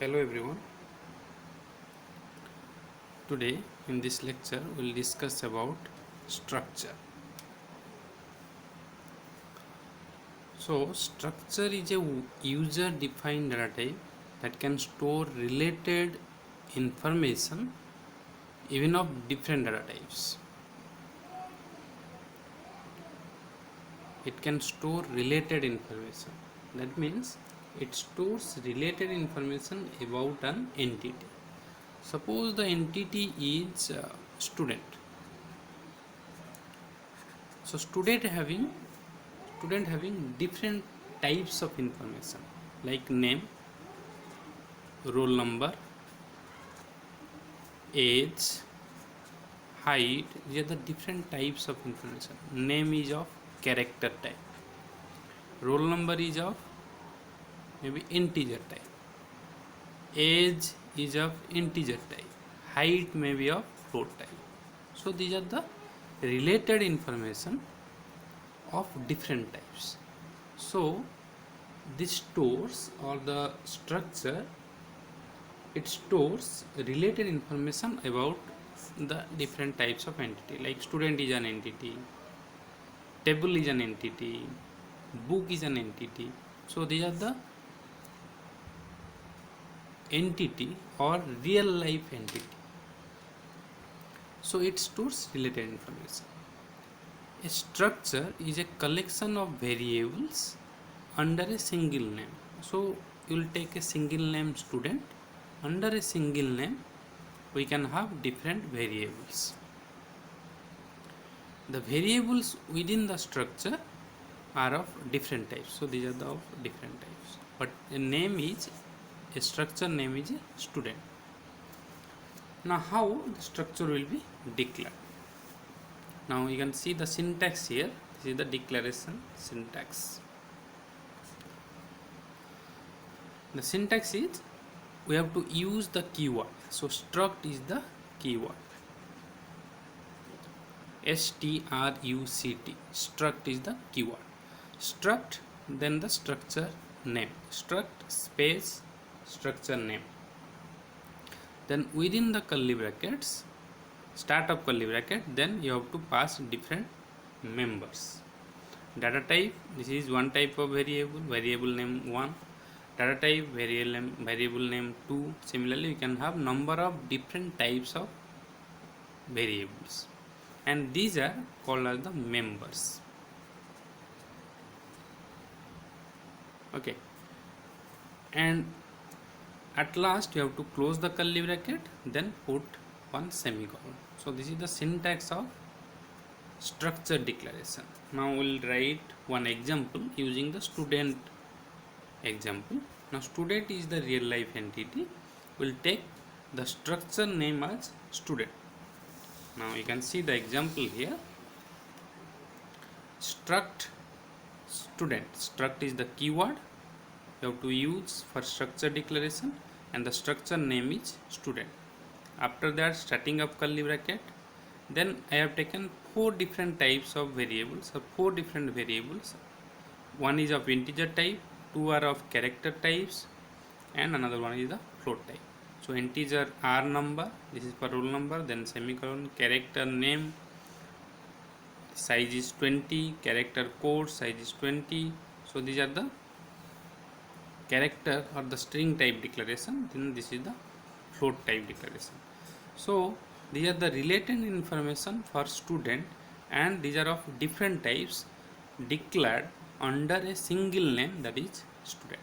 Hello everyone. Today in this lecture we'll discuss about structure. So structure is a user defined data type that can store related information even of different data types. It can store related information. That means it stores related information about an entity. Suppose the entity is student. So student having different types of information like name, roll number, age, height. These are the different types of information. Name is of character type, roll number is of maybe integer type, age is of integer type, height may be of float type. So these are the related information of different types. So this stores, or the structure, it stores related information about the different types of entity. Like student is an entity, table is an entity, book is an entity. So these are the entity or real life entity. So it stores related information. A structure is a collection of variables under a single name. So you will take a single name student. Under a single name we can have different variables. The variables within the structure are of different types. So these are the of different types. But a structure name is a student. Now how the structure will be declared? Now you can see the syntax here. This is the declaration syntax. The syntax is, we have to use the keyword. So struct is the keyword. struct. Struct is the keyword. Struct, then the structure name. Struct space structure name. Then within the curly brackets, start of curly bracket, then you have to pass different members. Data type, this is one type of variable, variable name 1. Data type, variable name 2. Similarly, you can have number of different types of variables, and these are called as the members. Okay, and at last you have to close the curly bracket, then put one semicolon. So this is the syntax of structure declaration. Now we'll write one example using the student example. Now student is the real life entity. We'll take the structure name as student. Now you can see the example here. Struct student. Struct is the keyword you have to use for structure declaration, and the structure name is student. After that, starting of curly bracket, then I have taken 4 different types of variables, or 4 different variables. One is of integer type, 2 are of character types, and another one is the float type. So integer r number, this is for roll number, then semicolon, character name, size is 20, character code size is 20. So these are the character or the string type declaration. Then this is the float type declaration. So these are the related information for student, and these are of different types declared under a single name, that is student.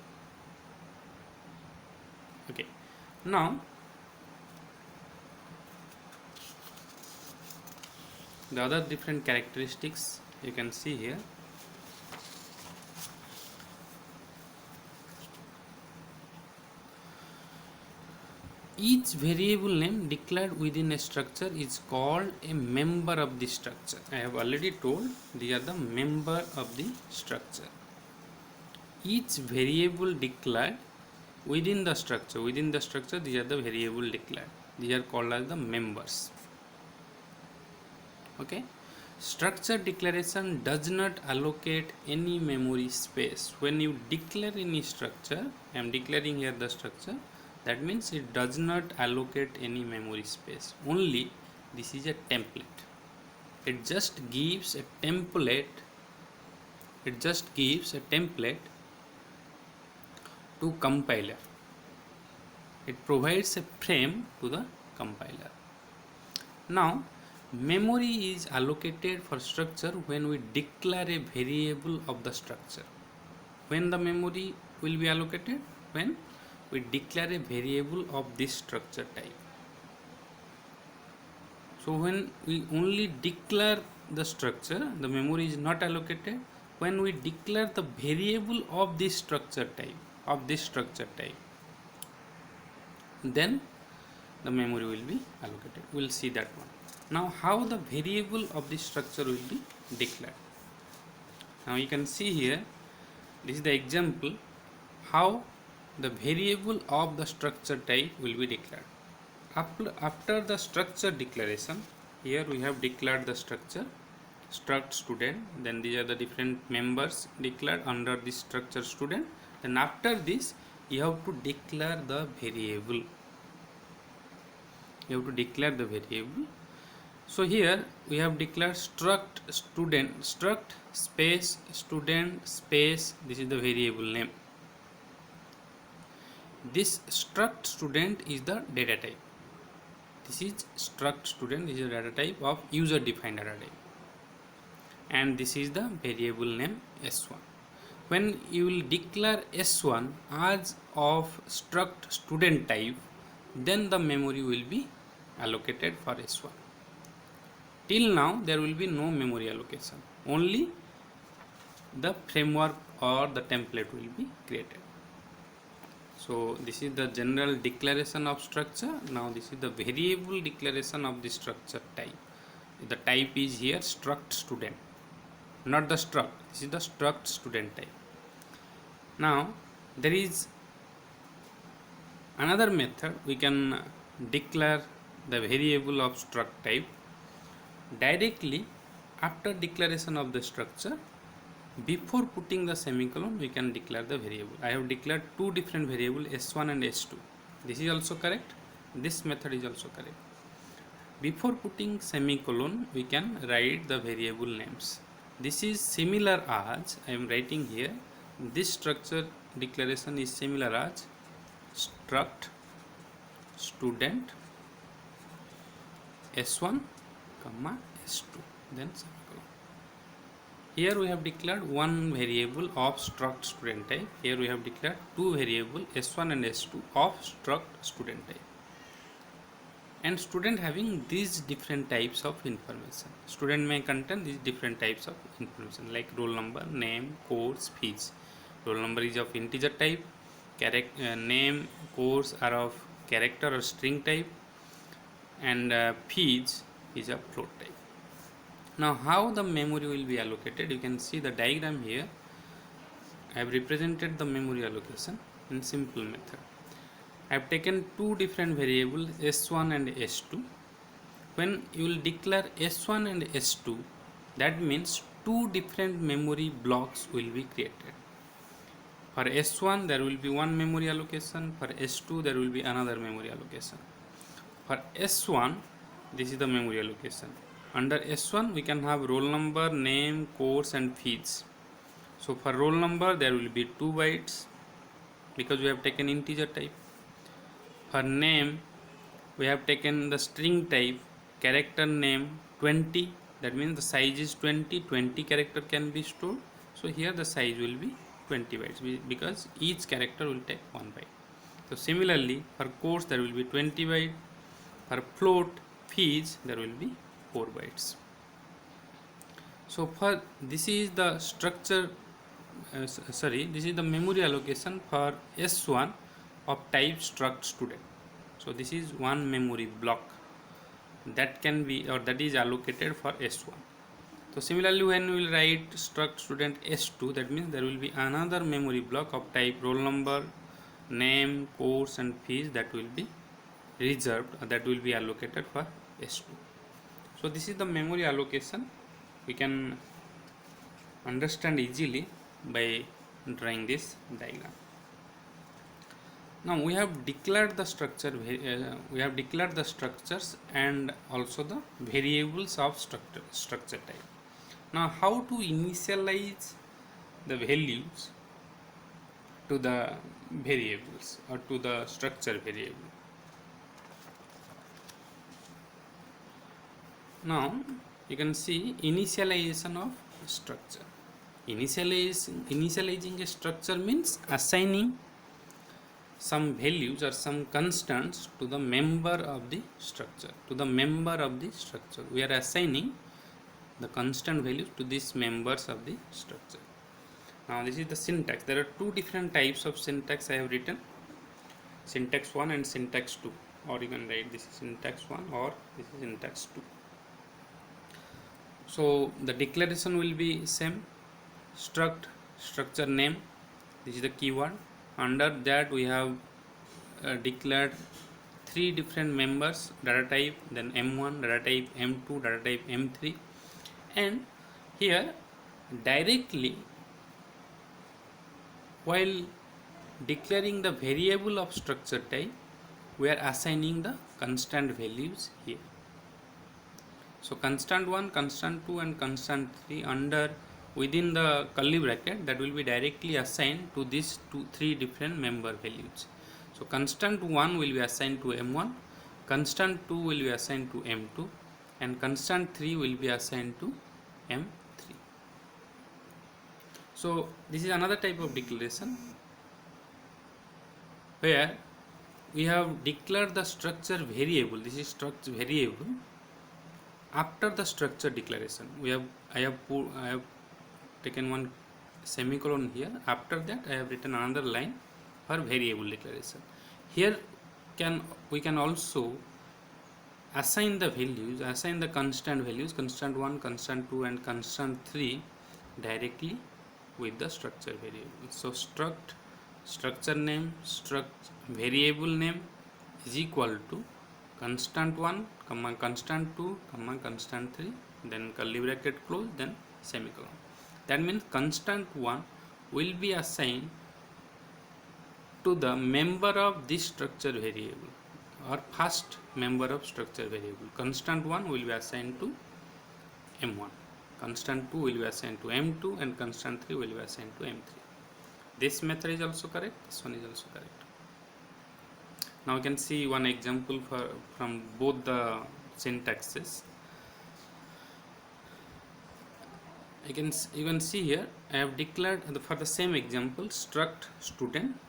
Okay, now the other different characteristics you can see here. Each variable name declared within a structure is called a member of the structure. I have already told these are the member of the structure. Each variable declared within the structure, these are the variable declared. These are called as the members. Okay. Structure declaration does not allocate any memory space. When you declare any structure, I am declaring here the structure, That means it does not allocate any memory space. Only this is a template. It just gives a template. It just gives a template to compiler. It provides a frame to the compiler. Now, memory is allocated for structure when we declare a variable of the structure. When the memory will be allocated? When we declare a variable of this structure type. So when we only declare the structure, the memory is not allocated. When we declare the variable of this structure type, then the memory will be allocated. We will see that one. Now how the variable of this structure will be declared. Now you can see here, this is the example how the variable of the structure type will be declared. After the structure declaration, here we have declared the structure struct student, then these are the different members declared under this structure student. Then after this you have to declare the variable. So here we have declared struct student, struct space student space, this is the variable name. This struct student is the data type. This is struct student, this is a data type of user defined data type, and this is the variable name s1. When you will declare s1 as of struct student type, then the memory will be allocated for s1. Till now there will be no memory allocation, only the framework or the template will be created. So this is the general declaration of structure. Now this is the variable declaration of the structure type. The type is here struct student, not the struct. This is the struct student type. Now there is another method. We can declare the variable of struct type directly after declaration of the structure. Before putting the semicolon, we can declare the variable. I have declared two different variables, s1 and s2. This is also correct. This method is also correct. Before putting semicolon, we can write the variable names. This is similar as I am writing here. This structure declaration is similar as struct student s1 comma s2, then semicolon. Here we have declared one variable of struct student type. Here we have declared two variables s1 and s2 of struct student type. And student having these different types of information. Student may contain these different types of information like roll number, name, course, fees. Roll number is of integer type. Name, course are of character or string type, and fees is a float type. Now how the memory will be allocated, you can see the diagram here. I have represented the memory allocation in simple method. I have taken two different variables s1 and s2. When you will declare s1 and s2, that means two different memory blocks will be created. For s1 there will be one memory allocation, for s2 there will be another memory allocation. For s1, this is the memory allocation. Under s1 we can have roll number, name, course and fees. So for roll number there will be 2 bytes because we have taken integer type. For name we have taken the string type, character name 20, that means the size is 20 character can be stored. So here the size will be 20 bytes because each character will take 1 byte. So similarly for course there will be 20 bytes. For float fees there will be 4 bytes. So for this is the structure, this is the memory allocation for s1 of type struct student. So this is one memory block that can be, or that is allocated for s1. So similarly when we will write struct student s2, that means there will be another memory block of type roll number, name, course and fees that will be reserved, that will be allocated for s2. So this is the memory allocation. We can understand easily by drawing this diagram. Now we have declared the structure. We have declared the structures and also the variables of structure type. Now, how to initialize the values to the variables or to the structure variable? Now you can see initialization of structure. Initializing a structure means assigning some values or some constants to the member of the structure. We are assigning the constant values to these members of the structure. Now this is the syntax. There are two different types of syntax I have written, syntax 1 and syntax 2, or you can write this is syntax 1 or this is syntax 2. So the declaration will be same, structure name, this is the keyword. Under that we have declared three different members, data type, then m1, data type m2, data type m3, and here directly while declaring the variable of structure type, we are assigning the constant values here. So constant 1, constant 2 and constant 3 within the curly bracket, that will be directly assigned to these three different member values. So constant 1 will be assigned to m1, constant 2 will be assigned to m2, and constant 3 will be assigned to m3. So this is another type of declaration where we have declared the structure variable. This is structure variable. After the structure declaration, I have taken one semicolon here. After that, I have written another line for variable declaration. Here we can also assign the values, assign the constant values, constant 1, constant 2 and constant 3 directly with the structure variable. So structure name, variable name is equal to constant 1, constant 2, constant 3, then curly bracket close, then semicolon. That means constant 1 will be assigned to the member of this structure variable or first member of structure variable. Constant 1 will be assigned to m1, constant 2 will be assigned to m2 and constant 3 will be assigned to m3. This method is also correct, this one is also correct. Now you can see one example from both the syntaxes. You can see here I have declared for the same example struct student.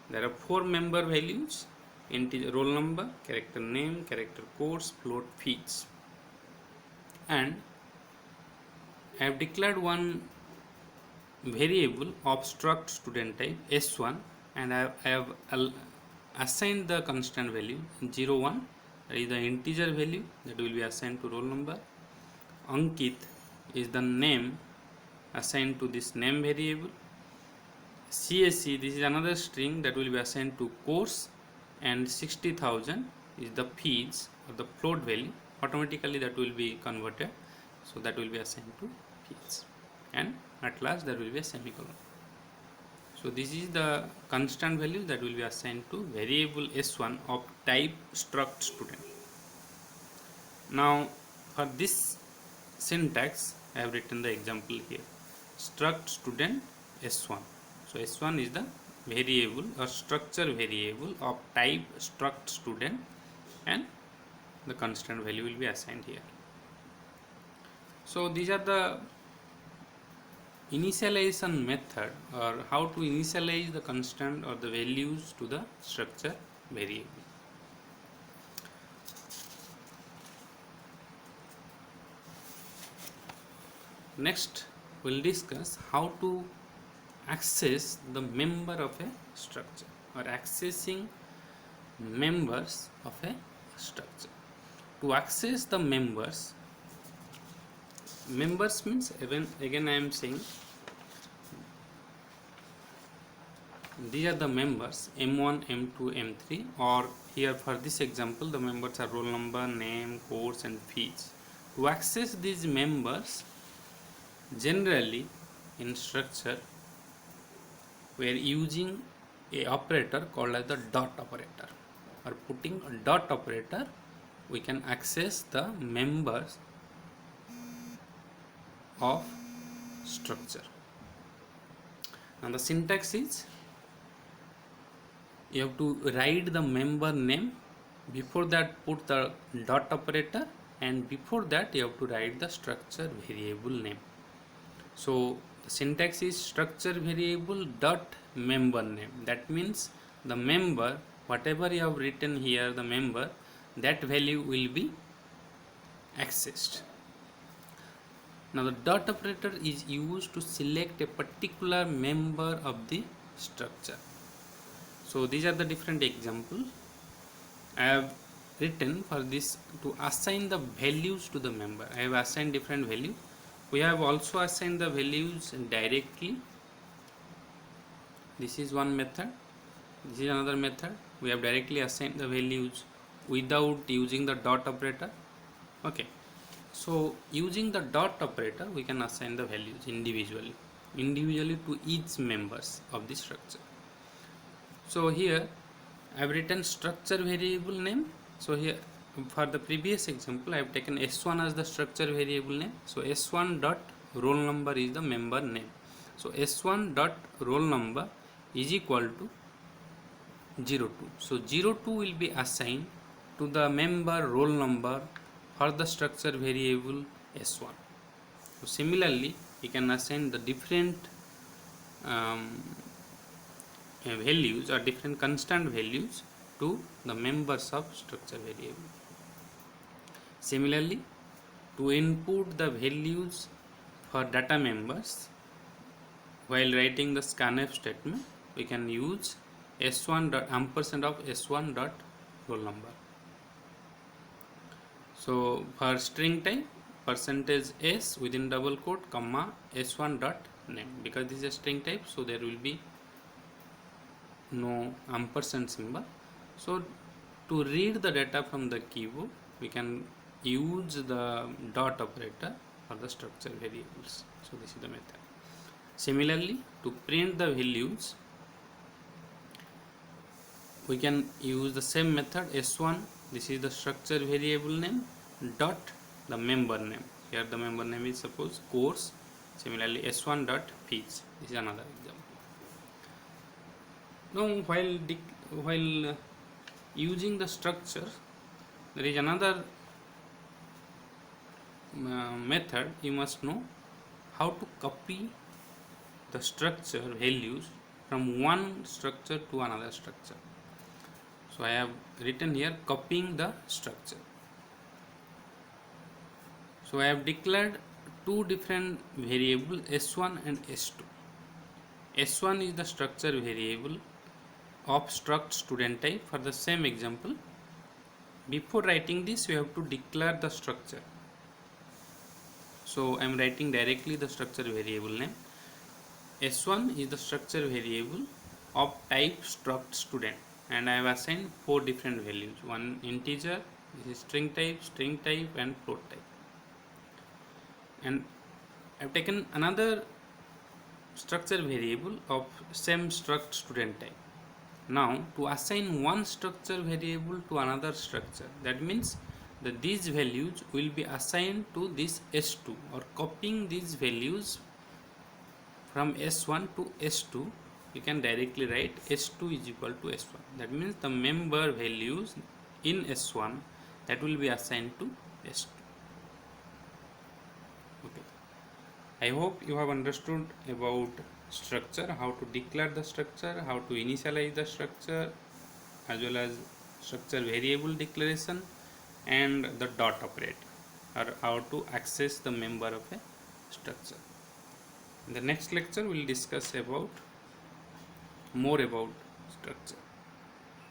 There are four member values: integer, roll number, character name, character codes, float, fees, and I have declared one variable of struct student type s1, and I have assigned the constant value 0, 1, that is the integer value that will be assigned to roll number. Ankit is the name assigned to this name variable. CSC, this is another string that will be assigned to course, and 60,000 is the fees or the float value. Automatically that will be converted, so that will be assigned to fees, and at last there will be a semicolon. So this is the constant value that will be assigned to variable s1 of type struct student. Now for this syntax I have written the example here, struct student s1. So s1 is the variable or structure variable of type struct student, and the constant value will be assigned here. So these are the initialization method, or how to initialize the constant or the values to the structure variable. Next we'll discuss how to access the member of a structure, or accessing members of a structure. To access the members means, again I am saying these are the members m1, m2, m3, or here for this example the members are roll number, name, course and fees. To access these members, generally in structure we are using a operator called as the dot operator. Or putting a dot operator, we can access the members of structure. Now the syntax is, you have to write the member name, before that put the dot operator, and before that you have to write the structure variable name. So the syntax is structure variable dot member name. That means the member, whatever you have written here, the member, that value will be accessed. Now the dot operator is used to select a particular member of the structure. So these are the different examples I have written for this to assign the values to the member. I have assigned different values. We have also assigned the values directly. This is one method. This is another method. We have directly assigned the values without using the dot operator. Okay. So using the dot operator, we can assign the values individually to each members of the structure. So here I have written structure variable name. So here for the previous example I have taken S1 as the structure variable name. So S1 dot roll number is the member name. So S1 dot roll number is equal to 02. So 02 will be assigned to the member roll number for the structure variable S1. So similarly we can assign the different values or different constant values to the members of structure variable. Similarly, to input the values for data members while writing the scanf statement, we can use s1 dot ampersand of s1 dot roll number. So for string type, percentage s within double quote comma s1 dot name, because this is a string type, so there will be no ampersand symbol. So to read the data from the keyboard, we can use the dot operator for the structure variables. So this is the method. Similarly, to print the values, we can use the same method s1. This is the structure variable name dot the member name. Here the member name is suppose course. Similarly s1 dot fees. This is another example. Now while using the structure, there is another method. You must know how to copy the structure values from one structure to another structure. So I have written here copying the structure. So I have declared two different variables s1 and s2. s1 is the structure variable of struct student type. For the same example, before writing this we have to declare the structure. So I am writing directly the structure variable name. s1 is the structure variable of type struct student, and I have assigned four different values. One integer, this is string type and float type. And I have taken another structure variable of same struct student type. Now to assign one structure variable to another structure, that means that these values will be assigned to this s2, or copying these values from s1 to s2, you can directly write s2 is equal to s1. That means the member values in s1 that will be assigned to s2. Okay. I hope you have understood about structure, how to declare the structure, how to initialize the structure, as well as structure variable declaration and the dot operator, or how to access the member of a structure. In the next lecture we will discuss about more about structure.